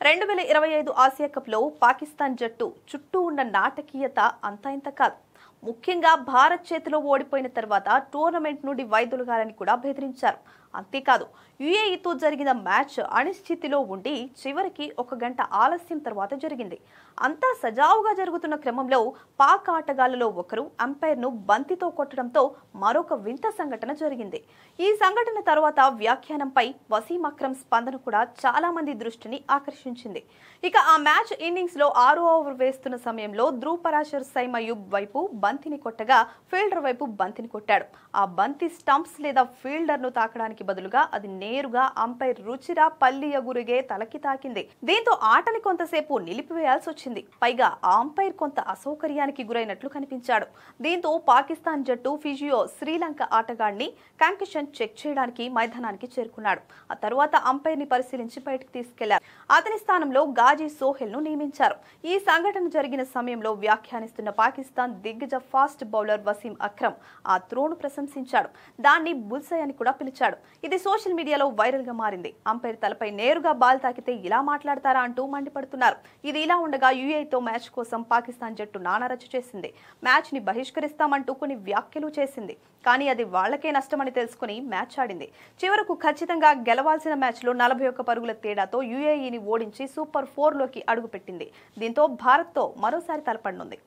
2025 Asia కప్లో పాకిస్తాన్ జట్టు చుట్టూ ఉన్న నాటకీయత అంతా ఇంత కాదు. ముఖ్యంగా భారత్ చేతిలో ఓడిపోయిన తర్వాత టోర్నమెంట్ నుండి వైదొలగాలని కూడా బెదిరించారు. అంతేకాదు యుఏఈతో జరిగిన మ్యాచ్ అనిశ్చితిలో ఉండి చివరికి 1 గంట ఆలస్యం తర్వాత జరిగింది. అంతా సజావుగా జరుగుతున్న క్రమంలో పాక్ ఆటగాళ్లలో ఒకరు అంపైర్ను బంతితో కొట్టడంతో మరొక వింత సంఘటన జరిగింది. ఈ సంఘటన తర్వాత వ్యాఖ్యానంపై వసీం అక్రమ్ స్పందన కూడా చాలా మంది దృష్టిని ఆకర్షించింది. ఇక ఆ మ్యాచ్ ఇన్నింగ్స్ లో 6వ ఓవర్ వేస్తున్న సమయంలో ధ్రువ్ పరాశర్ సైమ్ అయూబ్ వైపు బంతిని కొట్టగా ఫీల్డర్ వైపు బంతిని కొట్టాడు. ఆ బంతి స్టంప్స్ లేదా ఫీల్డర్ ను తాకడానికి బదులుగా అది నేరుగా అంపైర్ రుచిరా పల్లియగురిగే తలకి తాకింది. దీంతో ఆటని కొంతసేపు నిలిపివేయాల్సి వచ్చింది. పైగా ఆ అంపైర్ కొంత అసౌకర్యానికి గురైనట్లు కనిపించాడు. దీంతో పాకిస్తాన్ జట్టు ఫిజియో శ్రీలంక ఆటగాడిని కంకషన్ చెక్ చేయడానికి మైదానానికి చేరుకున్నాడు. ఆ తర్వాత అంపైర్ ని పరిశీలించి బయటకు తీసుకెళ్లారు. అతని స్థానంలో గాజీ సోహెల్ ను నియమించారు. ఈ సంఘటన జరిగిన సమయంలో వ్యాఖ్యానిస్తున్న పాకిస్తాన్ దిగ్గజ ఫాస్ట్ బౌలర్ వసీం అక్రమ్ ఆ త్రోను ప్రశంసించాడు. దాన్ని బుల్సై అని కూడా పిలిచాడు. ఇది సోషల్ మీడియాలో వైరల్ గా మారింది. అంపైర్ తలపై నేరుగా బాల్ తాకితే ఇలా మాట్లాడతారా అంటూ మండిపడుతున్నారు. ఇది ఇలా ఉండగా యుఏఈతో మ్యాచ్ కోసం పాకిస్తాన్ జట్టు నానారచ్చ చేసింది. మ్యాచ్ ని బహిష్కరిస్తామంటూ కొన్ని వ్యాఖ్యలు చేసింది. కానీ అది వాళ్లకే నష్టమని తెలుసుకుని మ్యాచ్ ఆడింది. చివరకు ఖచ్చితంగా గెలవాల్సిన మ్యాచ్ లో 41 పరుగుల తేడాతో యుఏఈని ఓడించి సూపర్ 4 లోకి అడుగుపెట్టింది. దీంతో భారత్ తో మరోసారి తలపడనుంది.